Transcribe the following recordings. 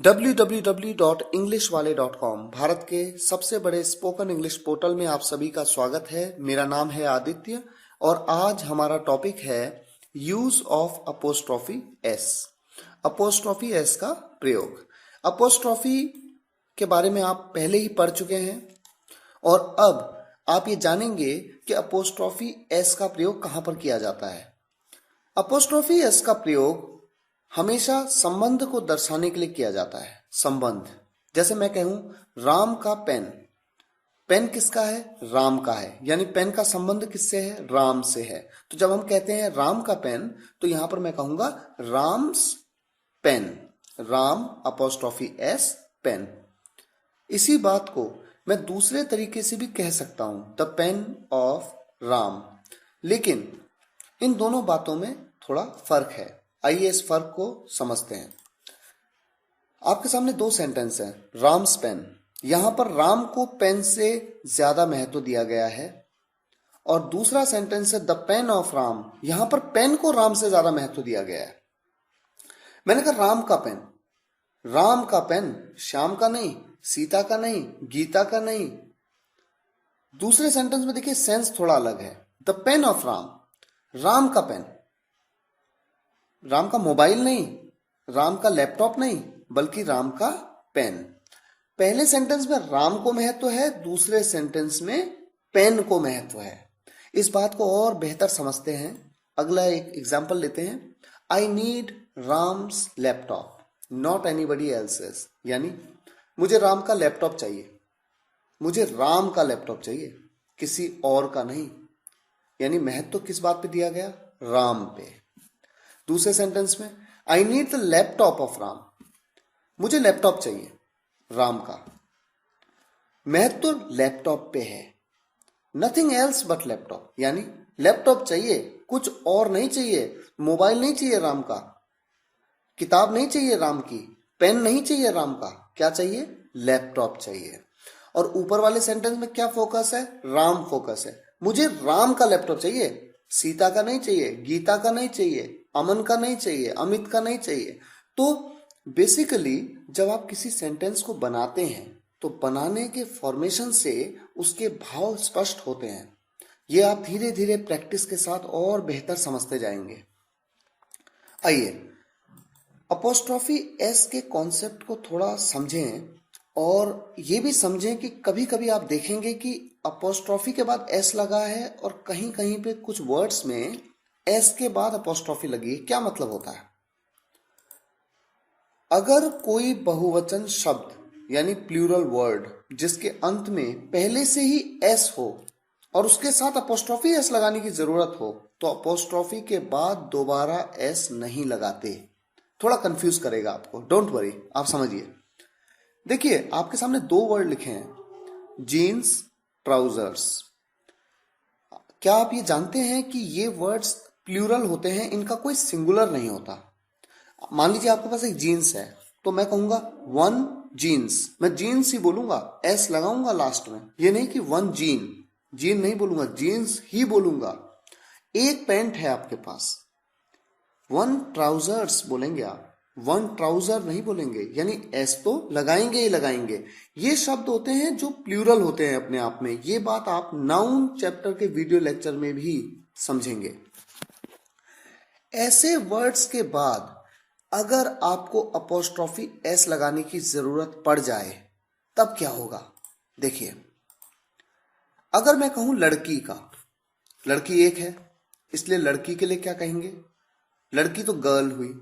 www.englishwale.com Bharat के सबसे बड़े स्पोकन इंग्लिश पोर्टल में आप सभी का स्वागत है। मेरा नाम है आदित्य और आज हमारा टॉपिक है use of apostrophe S. Apostrophe S का प्रयोग। अपोस्ट्रोफी के बारे में आप पहले ही पढ़ चुके हैं और अब आप ये जानेंगे कि अपोस्ट्रोफी एस का प्रयोग कहां पर किया जाता है। अपोस्ट्रोफी एस का प्रयोग हमेशा संबंध को दर्शाने के लिए किया जाता है। संबंध, जैसे मैं कहूं राम का पेन। पेन किसका है? राम का है, यानी पेन का संबंध किससे है? राम से है। तो जब हम कहते हैं राम का पेन, तो यहां पर मैं कहूंगा Ram's pen. Ram apostrophe S pen. इसी बात को मैं दूसरे तरीके से भी कह सकता हूं, द पेन ऑफ राम। लेकिन इन दोनों बातों में थोड़ा फर्क है। आइए इस फर्क को समझते हैं। आपके सामने दो सेंटेंस हैं। राम्स पेन, यहां पर राम को पेन से ज्यादा महत्व दिया गया है, और दूसरा सेंटेंस है द पेन ऑफ राम, यहां पर पेन को राम से ज्यादा महत्व दिया गया है। मैंने कहा राम का पेन। राम का पेन श्याम का नहीं, सीता का नहीं, गीता का नहीं। दूसरे सेंटेंस में देखिए सेंस थोड़ा अलग है। The pain of Ram, Ram का पेन। राम का मोबाइल नहीं, राम का लैपटॉप नहीं, बल्कि राम का पेन। पहले सेंटेंस में राम को महत्व है, दूसरे सेंटेंस में पेन को महत्व है। इस बात को और बेहतर समझते हैं। अगला एक एग्जांपल लेते हैं। I need Ram's laptop, not anybody else's. यानी मुझे राम का लैपटॉप चाहिए, मुझे राम का लैपटॉप चाहिए, किसी और का नहीं। यानी महत्व किस बात पे दिया गया? राम पे। दूसरे सेंटेंस में I need the laptop off Ram, मुझे लैपटॉप चाहिए राम का। महत्व लैपटॉप पे है, नथिंग एल्स बट लैपटॉप। यानी लैपटॉप चाहिए, कुछ और नहीं चाहिए। मोबाइल नहीं चाहिए राम का, किताब नहीं चाहिए राम की, पेन नहीं चाहिए राम का। क्या चाहिए? लैपटॉप चाहिए। और ऊपर वाले सेंटेंस में क्या फोकस है? राम फोकस है। मुझे राम का लैपटॉप चाहिए, सीता का नहीं चाहिए, गीता का नहीं चाहिए, अमन का नहीं चाहिए, अमित का नहीं चाहिए। तो बेसिकली जब आप किसी सेंटेंस को बनाते हैं तो बनाने के फॉर्मेशन से उसके भाव स्पष्ट होते हैं। ये आप धीरे धीरे प्रैक्टिस के साथ और बेहतर समझते जाएंगे। आइए अपोस्ट्रोफी एस के कॉन्सेप्ट को थोड़ा समझें और ये भी समझें कि कभी कभी आप देखेंगे कि अपोस्ट्रोफी के बाद एस लगा है और कहीं कहीं पे कुछ वर्ड्स में एस के बाद अपोस्ट्रोफी लगी है। क्या मतलब होता है? अगर कोई बहुवचन शब्द यानी प्लूरल वर्ड जिसके अंत में पहले से ही एस हो और उसके साथ अपोस्ट्रोफी एस लगाने की जरूरत हो, तो अपोस्ट्रोफी के बाद दोबारा एस नहीं लगाते। थोड़ा कंफ्यूज करेगा आपको, डोंट वरी, आप समझिए। देखिए आपके सामने दो वर्ड लिखे हैं, जीन्स, ट्राउजर्स। क्या आप ये जानते हैं कि ये वर्ड्स प्लूरल होते हैं, इनका कोई सिंगुलर नहीं होता। मान लीजिए आपके पास एक जीन्स है, तो मैं कहूंगा वन जीन्स। मैं जीन्स ही बोलूंगा, एस लगाऊंगा लास्ट में। ये नहीं कि वन जीन, जीन नहीं बोलूंगा, जीन्स ही बोलूंगा। एक पैंट है आपके पास, वन ट्राउजर्स बोलेंगे आप, वन ट्राउजर नहीं बोलेंगे। यानी एस तो लगाएंगे ही लगाएंगे। ये शब्द होते हैं जो प्लूरल होते हैं अपने आप में। ये बात आप नाउन चैप्टर के वीडियो लेक्चर में भी समझेंगे। ऐसे वर्ड्स के बाद अगर आपको अपोस्ट्रोफी एस लगाने की जरूरत पड़ जाए तब क्या होगा? देखिए अगर मैं कहूं लड़की का, लड़की एक है इसलिए लड़की के लिए क्या कहेंगे? लड़की तो गर्ल हुई।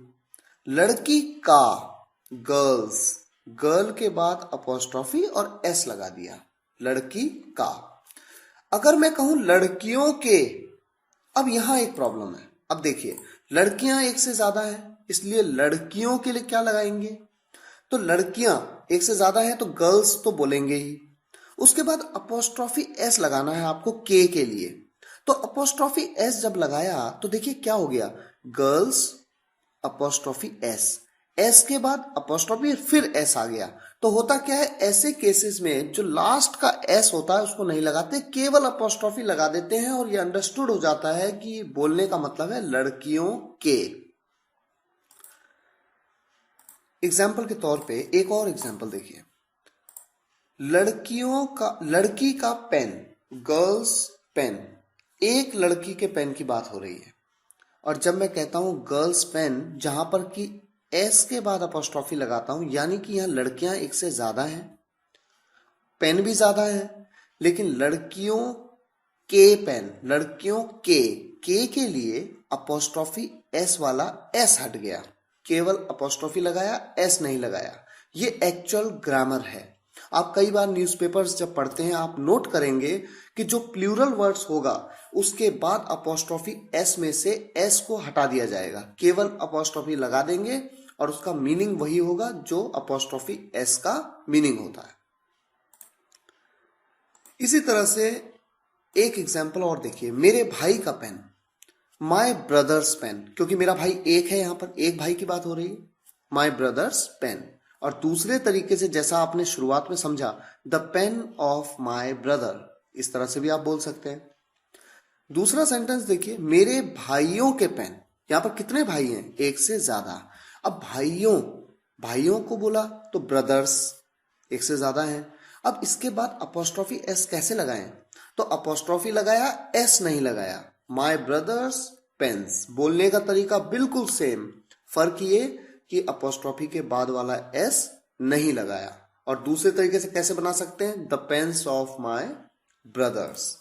लड़की का, गर्ल्स, गर्ल के बाद अपोस्ट्रोफी और एस लगा दिया, लड़की का। अगर मैं कहूं लड़कियों के, अब यहां एक प्रॉब्लम है। अब देखिए लड़कियां एक से ज्यादा है इसलिए लड़कियों के लिए क्या लगाएंगे? तो लड़कियां एक से ज्यादा है तो गर्ल्स तो बोलेंगे ही। उसके बाद अपोस्ट्रोफी एस लगाना है आपको के लिए। तो अपोस्ट्रोफी एस जब लगाया तो देखिए क्या हो गया? गर्ल्स अपोस्ट्रोफी एस, एस के बाद अपोस्ट्रोफी फिर एस आ गया। तो होता क्या है, ऐसे केसेस में जो लास्ट का एस होता है उसको नहीं लगाते, केवल अपोस्ट्रोफी लगा देते हैं और ये अंडरस्टूड हो जाता है कि बोलने का मतलब है लड़कियों के। एग्जाम्पल के तौर पे एक और एग्जाम्पल देखिए, लड़की का पेन, गर्ल्स पेन। एक लड़की के पेन की बात हो रही है, और जब मैं कहता हूं गर्ल्स पेन, जहां पर कि एस के बाद अपोस्ट्रोफी लगाता हूं, यानी कि यहां लड़कियां एक से ज्यादा हैं, पेन भी ज्यादा है, लेकिन लड़कियों के पेन, लड़कियों के लिए अपोस्ट्रोफी एस वाला एस हट गया, केवल अपोस्ट्रोफी लगाया, एस नहीं लगाया। ये एक्चुअल ग्रामर है। आप कई बार न्यूज़पेपर्स जब पढ़ते हैं, आप नोट करेंगे कि जो प्लूरल वर्ड्स होगा उसके बाद अपोस्ट्रोफी एस में से एस को हटा दिया जाएगा, केवल अपोस्ट्रोफी लगा देंगे और उसका मीनिंग वही होगा जो अपोस्ट्रोफी एस का मीनिंग होता है। इसी तरह से एक एग्जाम्पल और देखिए, मेरे भाई का पेन, माई ब्रदर्स पेन, क्योंकि मेरा भाई एक है, यहां पर एक भाई की बात हो रही है, माई ब्रदर्स पेन। और दूसरे तरीके से, जैसा आपने शुरुआत में समझा, the pain of my brother, इस तरह से भी आप बोल सकते हैं। दूसरा सेंटेंस देखिए, मेरे भाइयों के पेन। यहां पर कितने भाई हैं? एक से ज्यादा। अब भाइयों को बोला तो ब्रदर्स, एक से ज्यादा है। अब इसके बाद अपोस्ट्रोफी एस कैसे लगाएं? तो अपोस्ट्रोफी लगाया, एस नहीं लगाया। माई ब्रदर्स पेन्स, बोलने का तरीका बिल्कुल सेम, फर्क ये कि अपोस्ट्रोफी के बाद वाला एस नहीं लगाया। और दूसरे तरीके से कैसे बना सकते हैं? The pains of my brothers.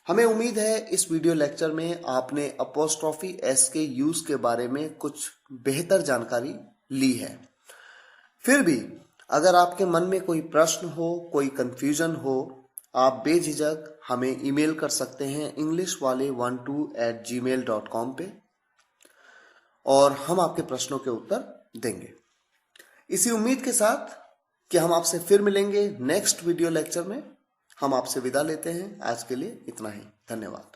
हमें उम्मीद है इस वीडियो लेक्चर में आपने अपोस्ट्रोफी एस के यूज के बारे में कुछ बेहतर जानकारी ली है। फिर भी अगर आपके मन में कोई प्रश्न हो, कोई कंफ्यूजन हो, आप बेझिझक हमें ईमेल कर सकते हैं englishwale12@gmail.com पे, और हम आपके प्रश्नों के उत्तर देंगे। इसी उम्मीद के साथ कि हम आपसे फिर मिलेंगे नेक्स्ट वीडियो लेक्चर में, हम आपसे विदा लेते हैं। आज के लिए इतना ही, धन्यवाद।